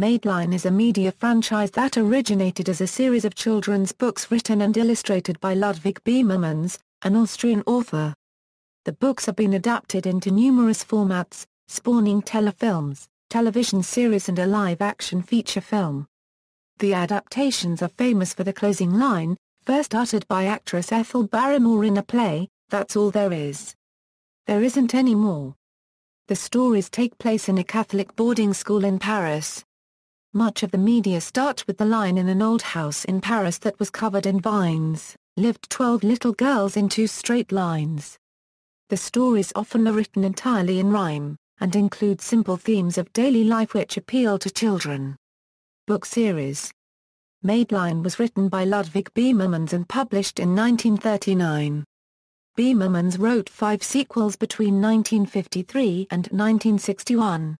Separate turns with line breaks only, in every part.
Madeline is a media franchise that originated as a series of children's books written and illustrated by Ludwig Bemelmans, an Austrian author. The books have been adapted into numerous formats, spawning telefilms, television series and a live-action feature film. The adaptations are famous for the closing line, first uttered by actress Ethel Barrymore in a play, "That's all there is. There isn't any more." The stories take place in a Catholic boarding school in Paris. Much of the media starts with the line, "In an old house in Paris that was covered in vines, lived 12 little girls in 2 straight lines." The stories often are written entirely in rhyme, and include simple themes of daily life which appeal to children. Book series. Madeline was written by Ludwig Bemelmans and published in 1939. Bemelmans wrote 5 sequels between 1953 and 1961.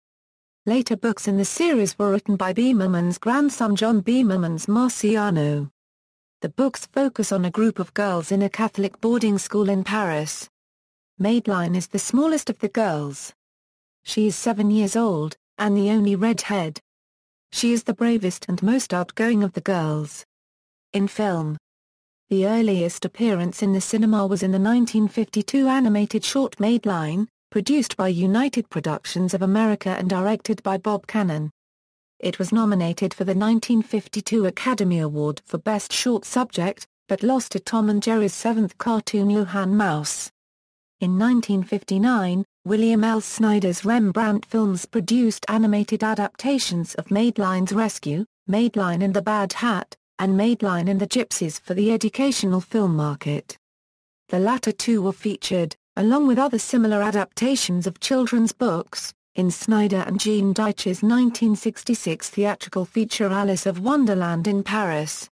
Later books in the series were written by Bemelmans' grandson John Bemelmans Marciano. The books focus on a group of girls in a Catholic boarding school in Paris. Madeline is the smallest of the girls. She is 7 years old, and the only redhead. She is the bravest and most outgoing of the girls. In film. The earliest appearance in the cinema was in the 1952 animated short Madeline, produced by United Productions of America and directed by Bob Cannon. It was nominated for the 1952 Academy Award for Best Short Subject, but lost to Tom and Jerry's 7th cartoon Johann Mouse. In 1959, William L. Snyder's Rembrandt Films produced animated adaptations of Madeline's Rescue, Madeline and the Bad Hat, and Madeline and the Gypsies for the educational film market. The latter two were featured, along with other similar adaptations of children's books, in Snyder and Jean Deitch's 1966 theatrical feature Alice of Wonderland in Paris.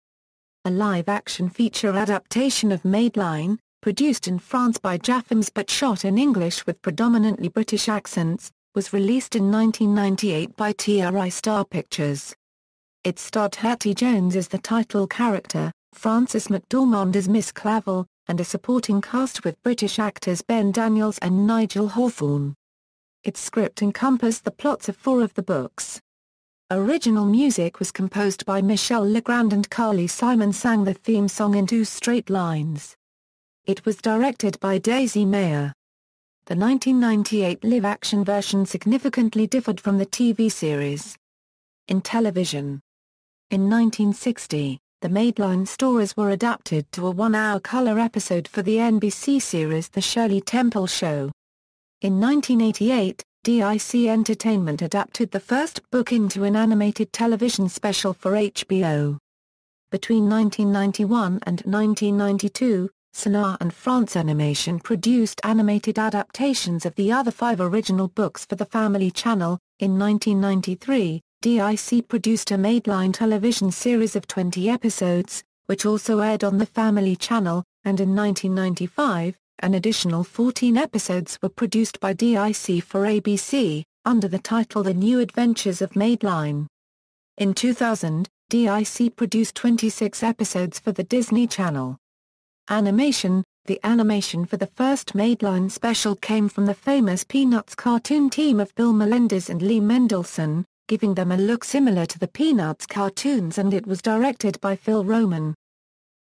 A live-action feature adaptation of Madeline, produced in France by Jaffims but shot in English with predominantly British accents, was released in 1998 by TRI-Star Pictures. It starred Hattie Jones as the title character, Frances McDormand as Miss Clavel, and a supporting cast with British actors Ben Daniels and Nigel Hawthorne. Its script encompassed the plots of 4 of the books. Original music was composed by Michel Legrand, and Carly Simon sang the theme song in 2 straight lines. It was directed by Daisy Mayer. The 1998 live-action version significantly differed from the TV series. In television. In 1960, the Madeline stories were adapted to a 1-hour color episode for the NBC series The Shirley Temple Show. In 1988, DIC Entertainment adapted the first book into an animated television special for HBO. Between 1991 and 1992, Sonar and France Animation produced animated adaptations of the other 5 original books for the Family Channel. In 1993, DIC produced a Madeline television series of 20 episodes, which also aired on the Family Channel, and in 1995, an additional 14 episodes were produced by DIC for ABC, under the title The New Adventures of Madeline. In 2000, DIC produced 26 episodes for the Disney Channel. Animation. The animation for the first Madeline special came from the famous Peanuts cartoon team of Bill Melendez and Lee Mendelsohn, giving them a look similar to the Peanuts cartoons, and it was directed by Phil Roman.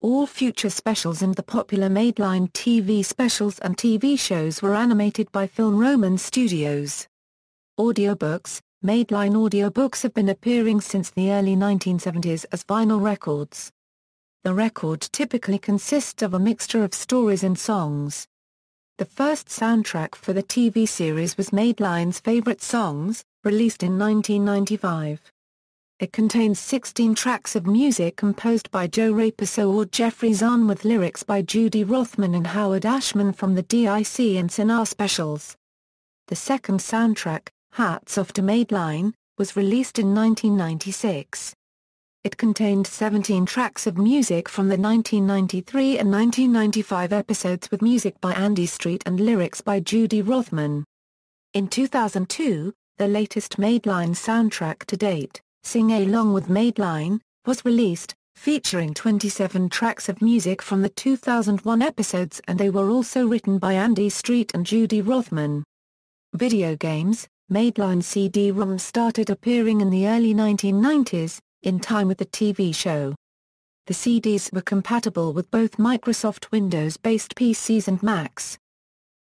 All future specials and the popular Madeline TV specials and TV shows were animated by Film Roman Studios. Audiobooks. Madeline audiobooks have been appearing since the early 1970s as vinyl records. The record typically consists of a mixture of stories and songs. The first soundtrack for the TV series was Madeline's Favorite Songs, released in 1995. It contains 16 tracks of music composed by Joe Raposo or Jeffrey Zahn, with lyrics by Judy Rothman and Howard Ashman from the DIC and Sonar specials. The second soundtrack, Hats Off to Madeline, was released in 1996. It contained 17 tracks of music from the 1993 and 1995 episodes, with music by Andy Street and lyrics by Judy Rothman. In 2002, the latest Madeline soundtrack to date, Sing Along with Madeline, was released, featuring 27 tracks of music from the 2001 episodes, and they were also written by Andy Street and Judy Rothman. Video games. Madeline CD-ROMs started appearing in the early 1990s, in time with the TV show. The CDs were compatible with both Microsoft Windows-based PCs and Macs.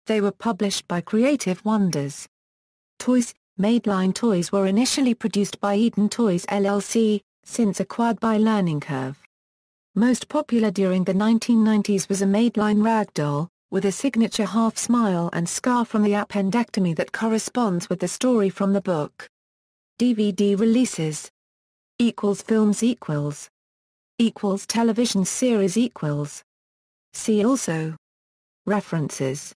They were published by Creative Wonders. Toys. Madeline toys were initially produced by Eden Toys LLC, since acquired by Learning Curve. Most popular during the 1990s was a Madeline ragdoll, with a signature half-smile and scar from the appendectomy that corresponds with the story from the book. DVD releases. Films television series See also. References.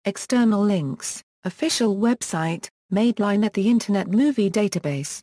External links, official website, Madeline at the Internet Movie Database.